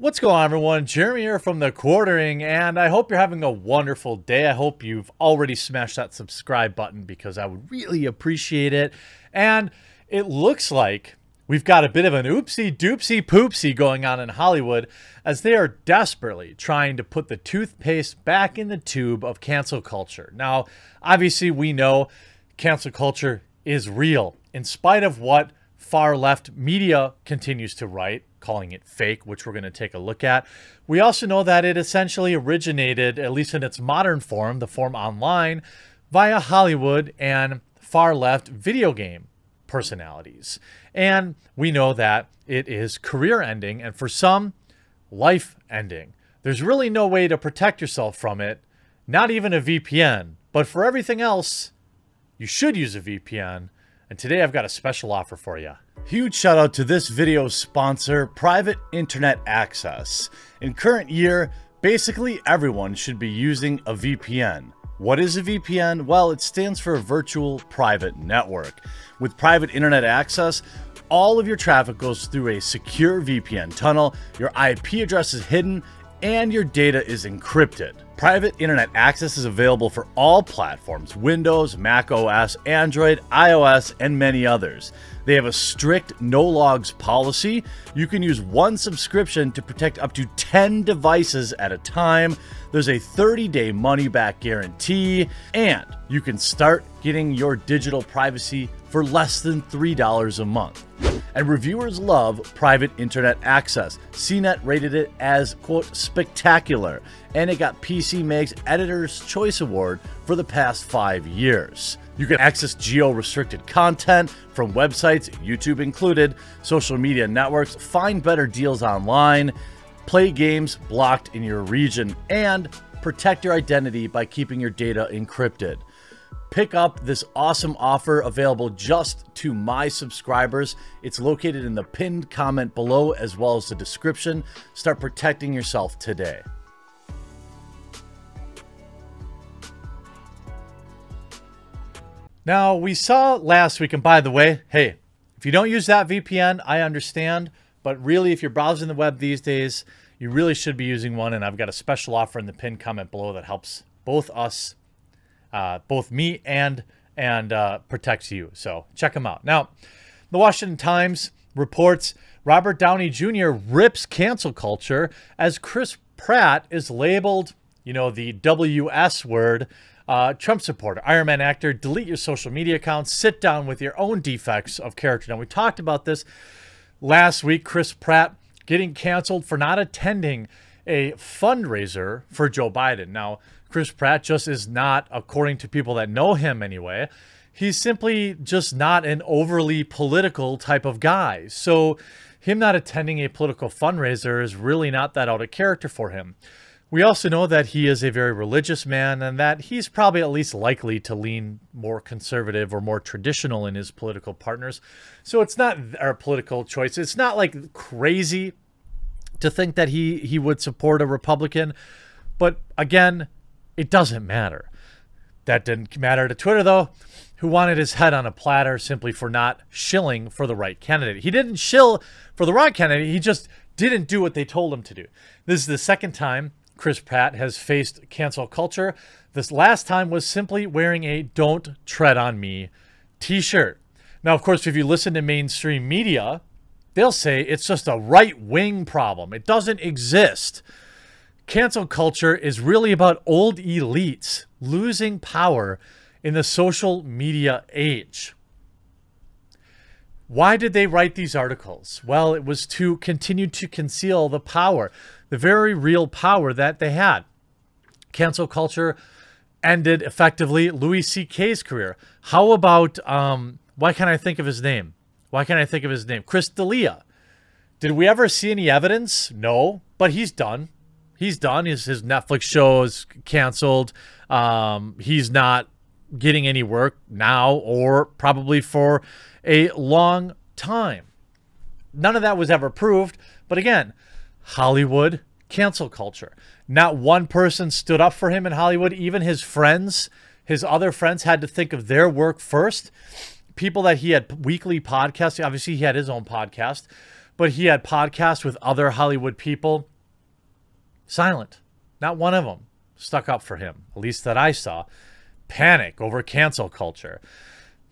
What's going on, everyone? Jeremy here from The Quartering, and I hope you're having a wonderful day. I hope you've already smashed that subscribe button because I would really appreciate it. And it looks like we've got a bit of an oopsie doopsie poopsie going on in Hollywood as they are desperately trying to put the toothpaste back in the tube of cancel culture. Now, obviously, we know cancel culture is real, in spite of what far left media continues to write, calling it fake, which we're going to take a look at. We also know that it essentially originated, at least in its modern form, the form online, via Hollywood and far left video game personalities. And we know that it is career ending, and for some, life ending. There's really no way to protect yourself from it, not even a VPN. But for everything else, you should use a VPN. And today I've got a special offer for you. Huge shout out to this video's sponsor, Private Internet Access. In current year, basically everyone should be using a VPN. What is a VPN? Well, it stands for Virtual Private Network. With Private Internet Access, all of your traffic goes through a secure VPN tunnel, your IP address is hidden, and your data is encrypted. Private Internet Access is available for all platforms: Windows, Mac OS, Android, iOS, and many others. They have a strict no logs policy. You can use one subscription to protect up to 10 devices at a time. There's a 30-day money-back guarantee, and you can start getting your digital privacy for less than $3 a month. And reviewers love Private Internet Access. CNET rated it as, quote, spectacular, and it got PC Mag's Editor's Choice Award for the past 5 years. You can access geo-restricted content from websites, YouTube included, social media networks, find better deals online, play games blocked in your region, and protect your identity by keeping your data encrypted. Pick up this awesome offer available just to my subscribers. It's located in the pinned comment below as well as the description. Start protecting yourself today. Now, we saw last week, and by the way, hey, if you don't use that VPN, I understand, but really, if you're browsing the web these days, you really should be using one, and I've got a special offer in the pinned comment below that helps both us, both me and protects you. So check them out. Now, the Washington Times reports Robert Downey Jr. rips cancel culture as Chris Pratt is labeled, you know, the WS word, Trump supporter. Iron Man actor, delete your social media accounts, sit down with your own defects of character. Now, we talked about this last week. Chris Pratt getting canceled for not attending a fundraiser for Joe Biden. Now, Chris Pratt just is not, according to people that know him anyway, he's simply just not an overly political type of guy. So him not attending a political fundraiser is really not that out of character for him. We also know that he is a very religious man and that he's probably at least likely to lean more conservative or more traditional in his political partners. So it's not our political choice. It's not like crazy to think that he would support a Republican. But again, it doesn't matter. That didn't matter to Twitter, though, who wanted his head on a platter simply for not shilling for the right candidate. He didn't shill for the right candidate. He just didn't do what they told him to do. This is the second time Chris Pratt has faced cancel culture. This last time was simply wearing a "Don't Tread on Me" t-shirt. Now, of course, if you listen to mainstream media, they'll say it's just a right-wing problem. It doesn't exist. Cancel culture is really about old elites losing power in the social media age. Why did they write these articles? Well, it was to continue to conceal the power, the very real power that they had. Cancel culture ended effectively Louis C.K.'s career. How about, why can't I think of his name? Why can't I think of his name? Chris D'Elia. Did we ever see any evidence? No, but he's done. He's done. His Netflix show is canceled. He's not getting any work now or probably for a long time. None of that was ever proved. But again, Hollywood cancel culture. Not one person stood up for him in Hollywood. Even his friends, his other friends had to think of their work first. People that he had weekly podcasts. Obviously, he had his own podcast. But he had podcasts with other Hollywood people Silent. Not one of them stuck up for him, at least that I saw. Panic over cancel culture.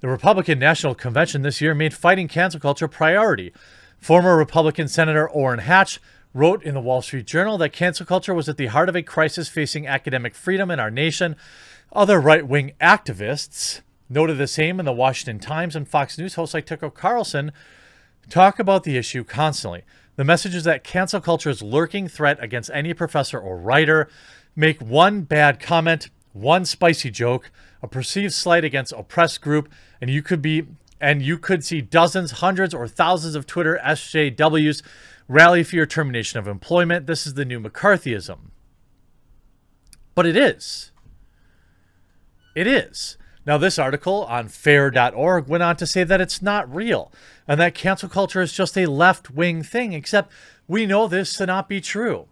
The Republican National Convention this year made fighting cancel culture a priority. Former Republican Senator Orrin Hatch wrote in the Wall Street Journal that cancel culture was at the heart of a crisis facing academic freedom in our nation. Other right-wing activists noted the same in the Washington Times, and Fox News hosts like Tucker Carlson talk about the issue constantly. The message is that cancel culture is a lurking threat against any professor or writer. Make one bad comment, one spicy joke, a perceived slight against oppressed group, and you could see dozens, hundreds, or thousands of Twitter SJWs rally for your termination of employment. This is the new McCarthyism. But it is. It is. Now, this article on fair.org went on to say that it's not real and that cancel culture is just a left-wing thing, except we know this to not be true.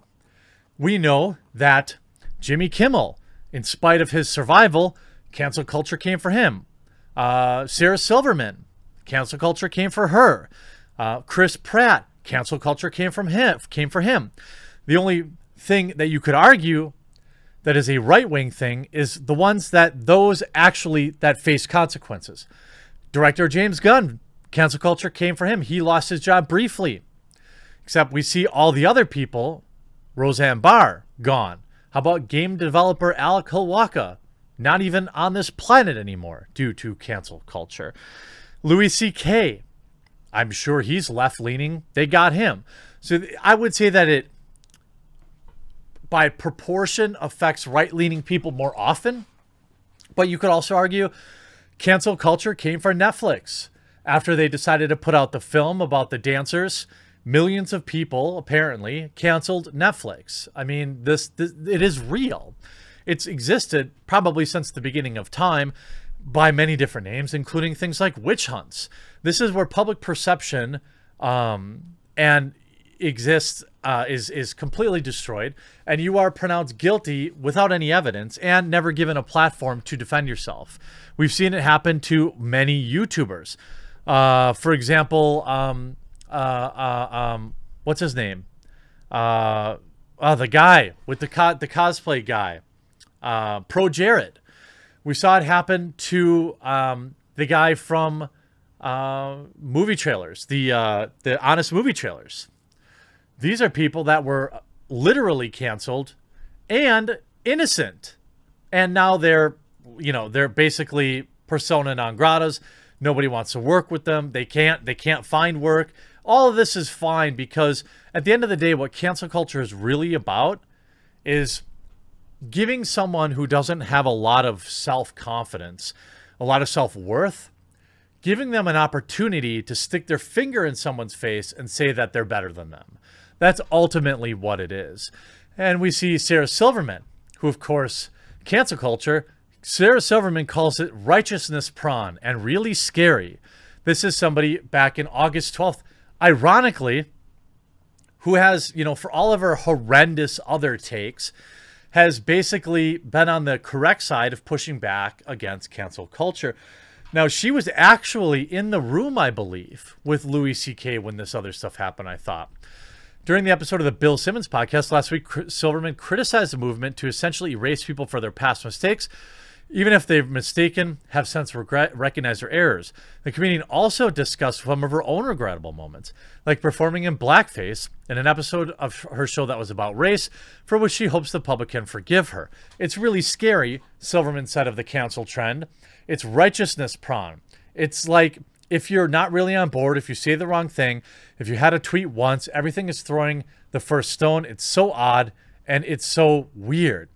We know that Jimmy Kimmel, in spite of his survival, cancel culture came for him. Sarah Silverman, cancel culture came for her. Chris Pratt, cancel culture came for him. The only thing that you could argue that is a right-wing thing is the ones that face consequences. Director James Gunn, cancel culture came for him. He lost his job briefly. Except we see all the other people, Roseanne Barr, gone. How about game developer Alec Hilwaka? Not even on this planet anymore due to cancel culture. Louis C.K., I'm sure he's left-leaning. They got him. So I would say that it, by proportion, affects right-leaning people more often. But you could also argue cancel culture came for Netflix. After they decided to put out the film about the dancers, millions of people apparently canceled Netflix. I mean, it is real. It's existed probably since the beginning of time by many different names, including things like witch hunts. This is where public perception is completely destroyed, and you are pronounced guilty without any evidence and never given a platform to defend yourself. We've seen it happen to many YouTubers. For example, what's his name? The guy with the cosplay guy, Pro Jared. We saw it happen to the guy from movie trailers, the Honest Movie Trailers. These are people that were literally canceled and innocent, and now they're basically persona non gratas. Nobody wants to work with them. They can't find work. All of this is fine because at the end of the day, what cancel culture is really about is giving someone who doesn't have a lot of self-confidence, a lot of self-worth, giving them an opportunity to stick their finger in someone's face and say that they're better than them. That's ultimately what it is. And we see Sarah Silverman, who, of course, cancel culture, Sarah Silverman calls it righteousness prawn and really scary. This is somebody back in August 12th, ironically, who has, for all of her horrendous other takes, has basically been on the correct side of pushing back against cancel culture. Now, she was actually in the room, I believe, with Louis C.K. when this other stuff happened, I thought. During the episode of the Bill Simmons podcast last week, Silverman criticized the movement to essentially erase people for their past mistakes, even if they've mistaken, have since recognized their errors. The comedian also discussed some of her own regrettable moments, like performing in blackface in an episode of her show that was about race, for which she hopes the public can forgive her. It's really scary, Silverman said of the cancel trend. It's righteousness prawn. It's like if you're not really on board, if you say the wrong thing, if you had a tweet once, everything is throwing the first stone. It's so odd and it's so weird.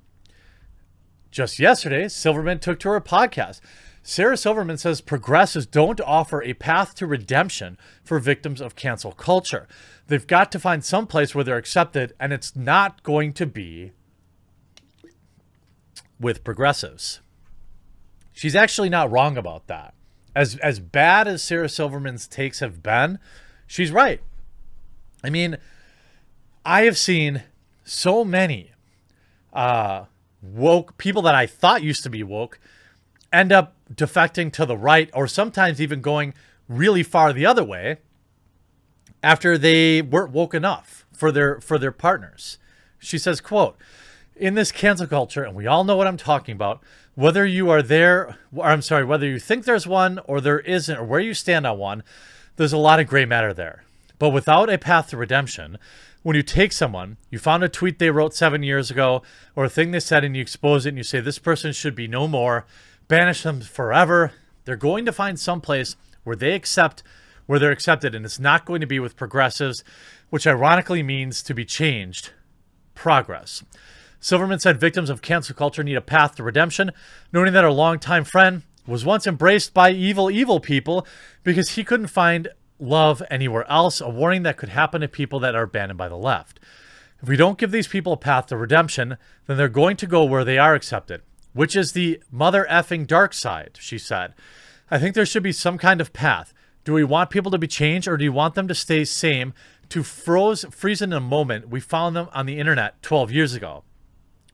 Just yesterday, Silverman took to her podcast. Sarah Silverman says progressives don't offer a path to redemption for victims of cancel culture. They've got to find some place where they're accepted, and it's not going to be with progressives. She's actually not wrong about that. As bad as Sarah Silverman's takes have been, she's right. I mean, I have seen so many woke people that I thought used to be woke end up defecting to the right, or sometimes even going really far the other way after they weren't woke enough for their partners. She says, quote, in this cancel culture, and we all know what I'm talking about, whether you are there, or I'm sorry, whether you think there's one or there isn't, or where you stand on one, there's a lot of gray matter there. But without a path to redemption, when you take someone, you found a tweet they wrote 7 years ago, or a thing they said, and you expose it, and you say, this person should be no more, banish them forever, they're going to find some place where they're accepted, and it's not going to be with progressives, which ironically means to be changed. Progress. Silverman said victims of cancel culture need a path to redemption, noting that our longtime friend was once embraced by evil people because he couldn't find love anywhere else, a warning that could happen to people that are abandoned by the left. If we don't give these people a path to redemption, then they're going to go where they are accepted, which is the mother effing dark side, she said. I think there should be some kind of path. Do we want people to be changed, or do you want them to stay same, to freeze in a moment we found them on the internet 12 years ago?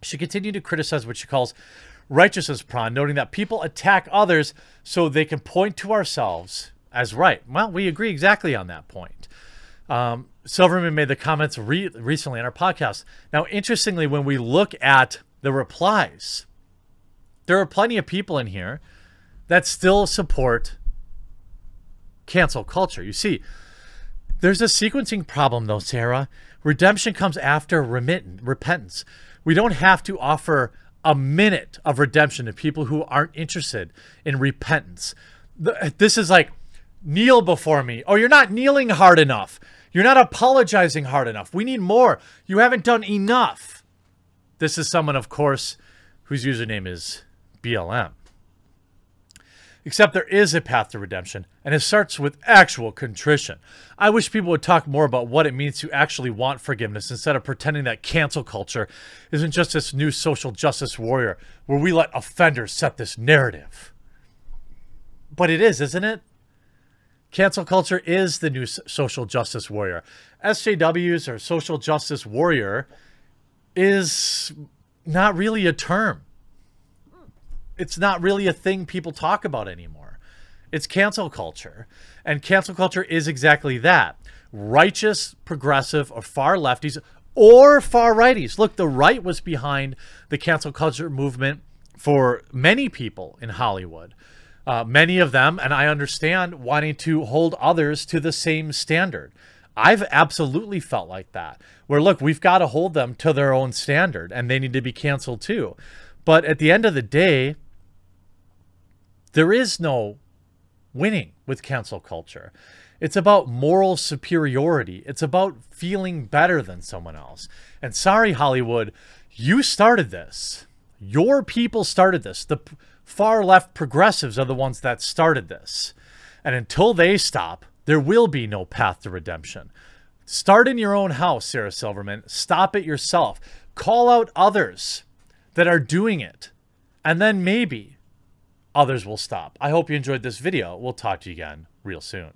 She continued to criticize what she calls righteousness prawn, noting that people attack others so they can point to ourselves as right. Well, we agree exactly on that point. Silverman made the comments recently on our podcast. Now, interestingly, when we look at the replies, there are plenty of people in here that still support cancel culture. You see, there's a sequencing problem, though, Sarah. Redemption comes after repentance. We don't have to offer a minute of redemption to people who aren't interested in repentance. This is like, kneel before me. Oh, you're not kneeling hard enough. You're not apologizing hard enough. We need more. You haven't done enough. This is someone, of course, whose username is BLM. Except there is a path to redemption, and it starts with actual contrition. I wish people would talk more about what it means to actually want forgiveness instead of pretending that cancel culture isn't just this new social justice warrior where we let offenders set this narrative. But it is, isn't it? Cancel culture is the new social justice warrior. SJWs, or social justice warrior, is not really a term. It's not really a thing people talk about anymore. It's cancel culture. And cancel culture is exactly that. Righteous, progressive, or far lefties, or far righties. Look, the right was behind the cancel culture movement for many people in Hollywood. Many of them, and I understand, wanting to hold others to the same standard. I've absolutely felt like that. Where, look, we've got to hold them to their own standard, and they need to be canceled too. But at the end of the day, there is no winning with cancel culture. It's about moral superiority. It's about feeling better than someone else. And sorry, Hollywood, you started this. Your people started this. The far left progressives are the ones that started this. And until they stop, there will be no path to redemption. Start in your own house, Sarah Silverman. Stop it yourself. Call out others that are doing it. And then maybe others will stop. I hope you enjoyed this video. We'll talk to you again real soon.